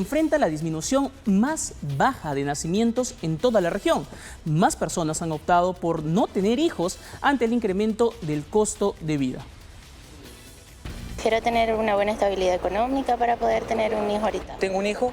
enfrenta la disminución más baja de nacimientos en toda la región. Más personas han optado por no tener hijos ante el incremento del costo de vida. Quiero tener una buena estabilidad económica para poder tener un hijo ahorita. Tengo un hijo.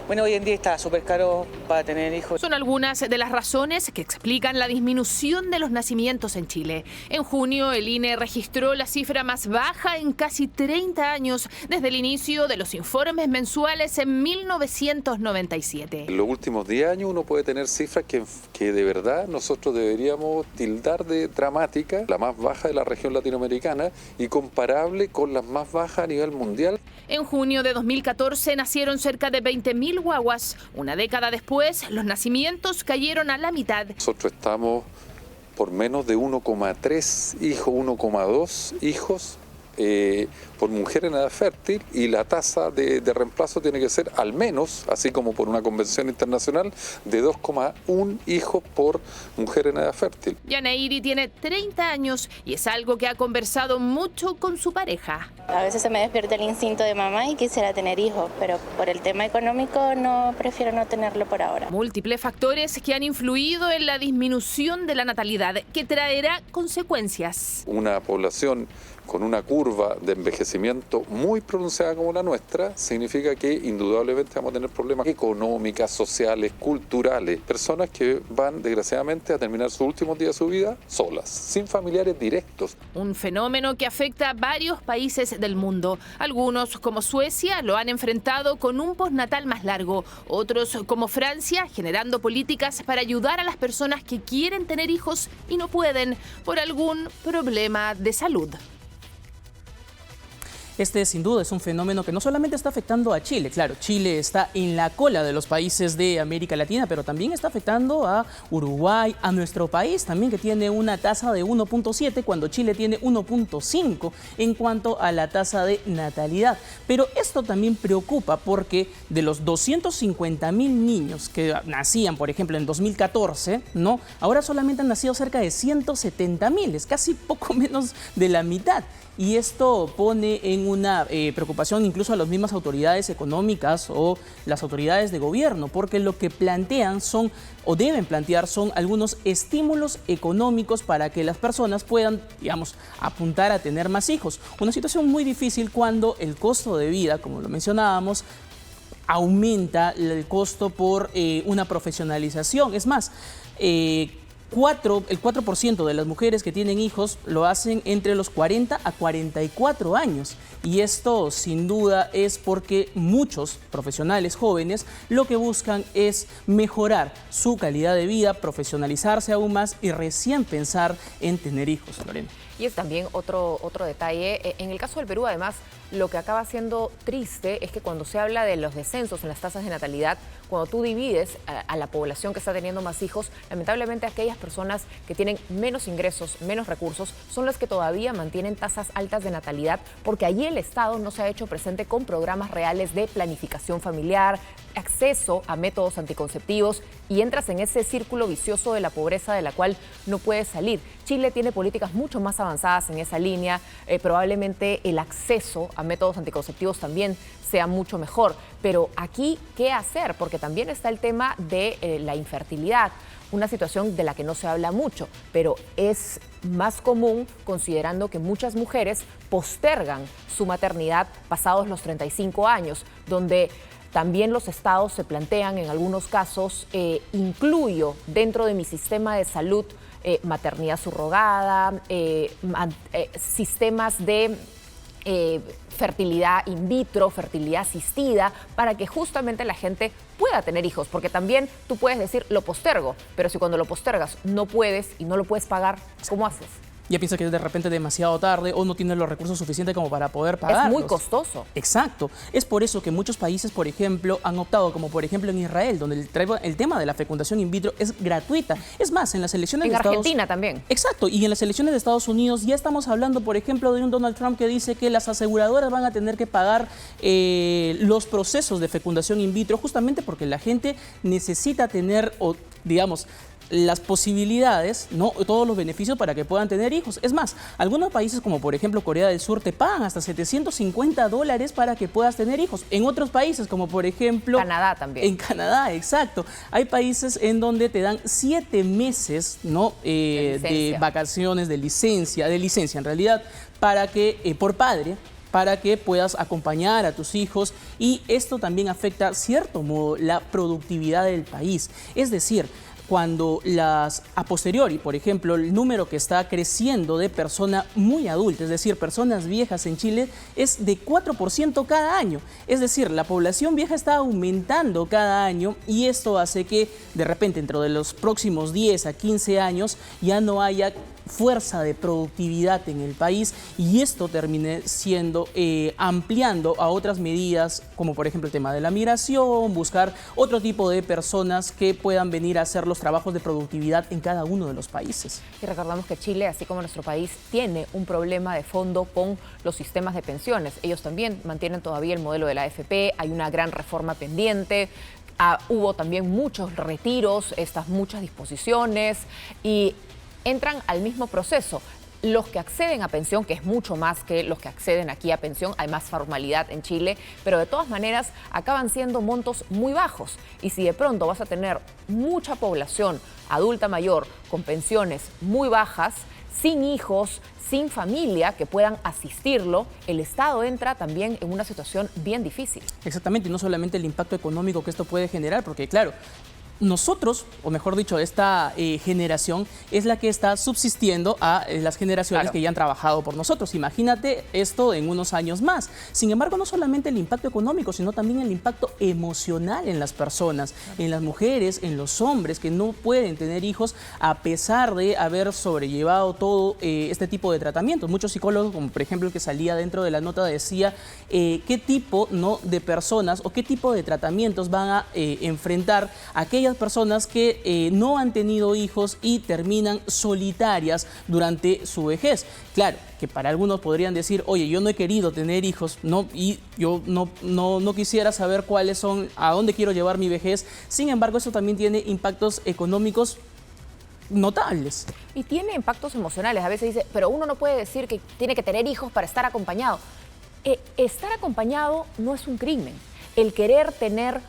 Bueno, hoy en día está súper caro para tener hijos. Son algunas de las razones que explican la disminución de los nacimientos en Chile. En junio, el INE registró la cifra más baja en casi 30 años, desde el inicio de los informes mensuales en 1997. En los últimos 10 años uno puede tener cifras que de verdad nosotros deberíamos tildar de dramática, la más baja de la región latinoamericana y comparable con las más bajas a nivel mundial. En junio de 2014 nacieron cerca de 20.000 guaguas. Una década después, los nacimientos cayeron a la mitad. Nosotros estamos por menos de 1,3 hijos, 1,2 hijos por mujer en edad fértil, y la tasa de reemplazo tiene que ser al menos, así como por una convención internacional, de 2,1 hijos por mujer en edad fértil. Yaneiri tiene 30 años y es algo que ha conversado mucho con su pareja. A veces se me despierta el instinto de mamá y quisiera tener hijos, pero por el tema económico prefiero no tenerlo por ahora. Múltiples factores que han influido en la disminución de la natalidad, que traerá consecuencias. Una población con una curva de envejecimiento muy pronunciada como la nuestra, significa que indudablemente vamos a tener problemas económicos, sociales, culturales. Personas que van, desgraciadamente, a terminar sus últimos días de su vida solas, sin familiares directos. Un fenómeno que afecta a varios países del mundo. Algunos, como Suecia, lo han enfrentado con un postnatal más largo. Otros, como Francia, generando políticas para ayudar a las personas que quieren tener hijos y no pueden por algún problema de salud. Este, sin duda, es un fenómeno que no solamente está afectando a Chile. Claro, Chile está en la cola de los países de América Latina, pero también está afectando a Uruguay, a nuestro país también, que tiene una tasa de 1.7, cuando Chile tiene 1.5 en cuanto a la tasa de natalidad. Pero esto también preocupa porque de los 250.000 niños que nacían, por ejemplo, en 2014, ¿no? Ahora solamente han nacido cerca de 170.000, es casi poco menos de la mitad. Y esto pone en una preocupación incluso a las mismas autoridades económicas o las autoridades de gobierno, porque lo que plantean son, o deben plantear, son algunos estímulos económicos para que las personas puedan, digamos, apuntar a tener más hijos. Una situación muy difícil cuando el costo de vida, como lo mencionábamos, aumenta el costo por una profesionalización. Es más, el 4% de las mujeres que tienen hijos lo hacen entre los 40 a 44 años. Y esto sin duda es porque muchos profesionales jóvenes lo que buscan es mejorar su calidad de vida, profesionalizarse aún más y recién pensar en tener hijos, Lorena. Y es también otro detalle. En el caso del Perú, además, lo que acaba siendo triste es que cuando se habla de los descensos en las tasas de natalidad, cuando tú divides a la población que está teniendo más hijos, lamentablemente aquellas personas que tienen menos ingresos, menos recursos, son las que todavía mantienen tasas altas de natalidad, porque allí el Estado no se ha hecho presente con programas reales de planificación familiar, acceso a métodos anticonceptivos, y entras en ese círculo vicioso de la pobreza de la cual no puedes salir. Chile tiene políticas mucho más avanzadas en esa línea, probablemente el acceso a métodos anticonceptivos también sea mucho mejor. Pero aquí, ¿qué hacer? Porque también está el tema de la infertilidad, una situación de la que no se habla mucho, pero es más común considerando que muchas mujeres postergan su maternidad pasados los 35 años, donde también los estados se plantean en algunos casos, incluyo dentro de mi sistema de salud maternidad subrogada, sistemas de fertilidad in vitro, fertilidad asistida, para que justamente la gente pueda tener hijos, porque también tú puedes decir lo postergo, pero si cuando lo postergas no puedes y no lo puedes pagar, ¿cómo haces? Ya piensa que es de repente demasiado tarde o no tiene los recursos suficientes como para poder pagarlos. Es muy costoso. Exacto. Es por eso que muchos países, por ejemplo, han optado, como por ejemplo en Israel, donde el tema de la fecundación in vitro es gratuita. Es más, en las elecciones de Estados Unidos... En Argentina también. Exacto. Y en las elecciones de Estados Unidos ya estamos hablando, por ejemplo, de un Donald Trump que dice que las aseguradoras van a tener que pagar los procesos de fecundación in vitro, justamente porque la gente necesita tener, o digamos, las posibilidades, ¿no? Todos los beneficios para que puedan tener hijos. Es más, algunos países como por ejemplo Corea del Sur te pagan hasta $750 para que puedas tener hijos. En otros países como por ejemplo... Canadá también. En Canadá, exacto. Hay países en donde te dan 7 meses, ¿no? De vacaciones, de licencia en realidad, para que, por padre, para que puedas acompañar a tus hijos, y esto también afecta, cierto modo, la productividad del país. Es decir, cuando a posteriori, por ejemplo, el número que está creciendo de personas muy adultas, es decir, personas viejas en Chile, es de 4% cada año. Es decir, la población vieja está aumentando cada año, y esto hace que de repente dentro de los próximos 10 a 15 años ya no haya fuerza de productividad en el país, y esto termine siendo ampliando a otras medidas como por ejemplo el tema de la migración, buscar otro tipo de personas que puedan venir a hacer los trabajos de productividad en cada uno de los países. Y recordamos que Chile, así como nuestro país, tiene un problema de fondo con los sistemas de pensiones. Ellos también mantienen todavía el modelo de la AFP, hay una gran reforma pendiente. Hubo también muchos retiros, muchas disposiciones, y entran al mismo proceso. Los que acceden a pensión, que es mucho más que los que acceden aquí a pensión, hay más formalidad en Chile, pero de todas maneras acaban siendo montos muy bajos. Y si de pronto vas a tener mucha población adulta mayor con pensiones muy bajas, sin hijos, sin familia que puedan asistirlo, el Estado entra también en una situación bien difícil. Exactamente, y no solamente el impacto económico que esto puede generar, porque claro, nosotros, o mejor dicho, esta generación es la que está subsistiendo a las generaciones que ya han trabajado por nosotros. Imagínate esto en unos años más. Sin embargo, no solamente el impacto económico, sino también el impacto emocional en las personas, en las mujeres, en los hombres que no pueden tener hijos a pesar de haber sobrellevado todo este tipo de tratamientos. Muchos psicólogos, como por ejemplo el que salía dentro de la nota, decía qué tipo, ¿no?, de personas o qué tipo de tratamientos van a enfrentar aquellas personas que no han tenido hijos y terminan solitarias durante su vejez. Claro, que para algunos podrían decir, oye, yo no he querido tener hijos, ¿no? Y yo no quisiera saber cuáles son, a dónde quiero llevar mi vejez. Sin embargo, eso también tiene impactos económicos notables. Y tiene impactos emocionales. A veces dice, pero uno no puede decir que tiene que tener hijos para estar acompañado. Estar acompañado no es un crimen. El querer tener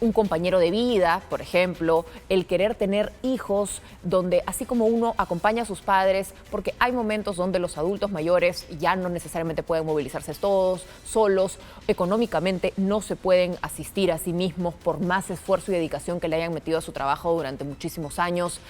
un compañero de vida, por ejemplo, el querer tener hijos, donde así como uno acompaña a sus padres, porque hay momentos donde los adultos mayores ya no necesariamente pueden movilizarse todos, solos, económicamente no se pueden asistir a sí mismos por más esfuerzo y dedicación que le hayan metido a su trabajo durante muchísimos años.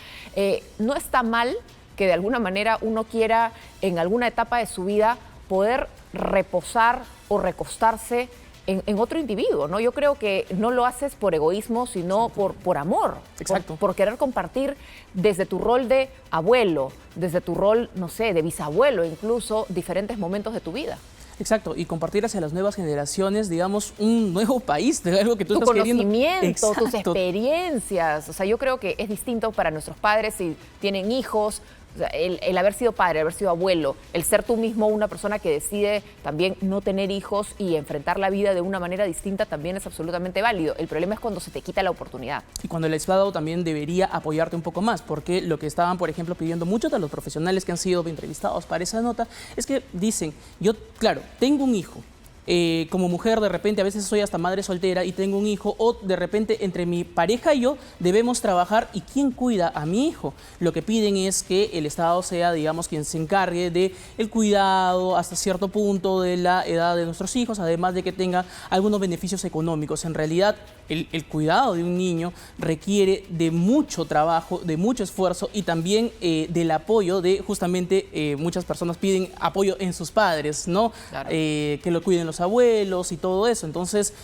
No está mal que de alguna manera uno quiera en alguna etapa de su vida poder reposar o recostarse en otro individuo, ¿no? Yo creo que no lo haces por egoísmo, sino por amor. Exacto. Por querer compartir desde tu rol de abuelo, desde tu rol, no sé, de bisabuelo, incluso diferentes momentos de tu vida. Exacto, y compartir hacia las nuevas generaciones, digamos, un nuevo país, de algo que tú estás queriendo. Tu conocimiento, tus experiencias. O sea, yo creo que es distinto para nuestros padres si tienen hijos. O sea, el haber sido padre, haber sido abuelo, el ser tú mismo una persona que decide también no tener hijos y enfrentar la vida de una manera distinta también es absolutamente válido. El problema es cuando se te quita la oportunidad. Y cuando el Estado también debería apoyarte un poco más, porque lo que estaban, por ejemplo, pidiendo muchos de los profesionales que han sido entrevistados para esa nota es que dicen, yo, claro, tengo un hijo. Como mujer, de repente, a veces soy hasta madre soltera y tengo un hijo, o de repente entre mi pareja y yo debemos trabajar, ¿y quién cuida a mi hijo? Lo que piden es que el Estado sea, digamos, quien se encargue de el cuidado hasta cierto punto de la edad de nuestros hijos, además de que tenga algunos beneficios económicos. En realidad, el cuidado de un niño requiere de mucho trabajo, de mucho esfuerzo, y también del apoyo de, justamente, muchas personas piden apoyo en sus padres, ¿no? Claro. Que lo cuiden los abuelos y todo eso. Entonces,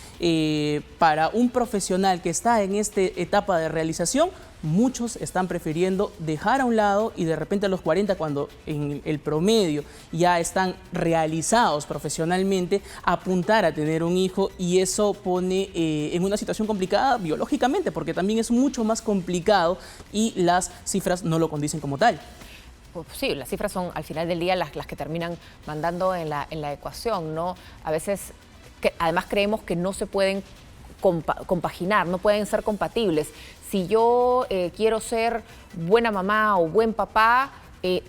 para un profesional que está en esta etapa de realización, muchos están prefiriendo dejar a un lado y de repente a los 40, cuando en el promedio ya están realizados profesionalmente, apuntar a tener un hijo, y eso pone en una situación complicada biológicamente, porque también es mucho más complicado y las cifras no lo condicen como tal. Sí, las cifras son al final del día las que terminan mandando en la ecuación, ¿no? A veces, además creemos que no se pueden compaginar, no pueden ser compatibles. Si yo quiero ser buena mamá o buen papá,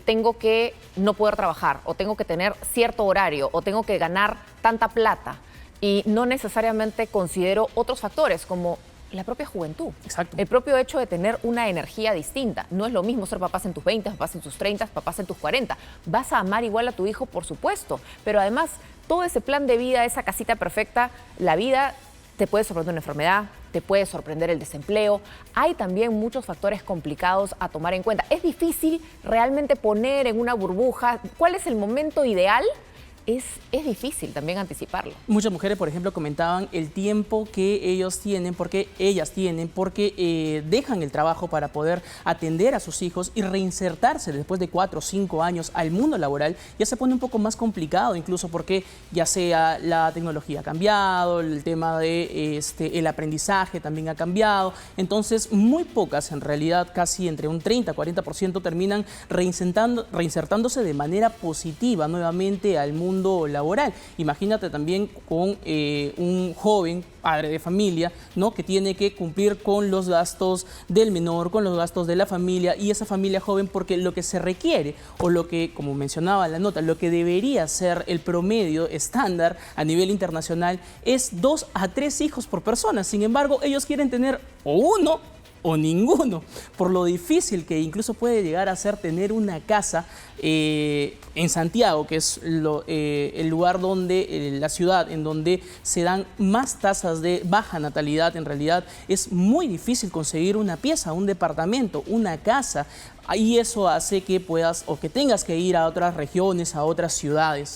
tengo que no poder trabajar, o tengo que tener cierto horario, o tengo que ganar tanta plata. Y no necesariamente considero otros factores como la propia juventud. Exacto. El propio hecho de tener una energía distinta. No es lo mismo ser papás en tus 20, papás en tus 30, papás en tus 40. Vas a amar igual a tu hijo, por supuesto. Pero además, todo ese plan de vida, esa casita perfecta, la vida te puede sorprender una enfermedad, te puede sorprender el desempleo. Hay también muchos factores complicados a tomar en cuenta. Es difícil realmente poner en una burbuja cuál es el momento ideal. Es difícil también anticiparlo. Muchas mujeres, por ejemplo, comentaban el tiempo que ellas tienen porque dejan el trabajo para poder atender a sus hijos y reinsertarse después de 4 o 5 años al mundo laboral. Ya se pone un poco más complicado, incluso porque ya sea la tecnología ha cambiado, el tema de el aprendizaje también ha cambiado. Entonces, muy pocas, en realidad casi entre un 30-40% terminan reinsertándose de manera positiva nuevamente al mundo laboral. Imagínate también con un joven padre de familia, ¿no?, que tiene que cumplir con los gastos del menor, con los gastos de la familia y esa familia joven, porque lo que se requiere o lo que, como mencionaba la nota, lo que debería ser el promedio estándar a nivel internacional es 2 a 3 hijos por persona. Sin embargo, ellos quieren tener o uno o ninguno, por lo difícil que incluso puede llegar a ser tener una casa en Santiago, que es el lugar donde, la ciudad en donde se dan más tasas de baja natalidad. En realidad es muy difícil conseguir una pieza, un departamento, una casa, y eso hace que puedas o que tengas que ir a otras regiones, a otras ciudades.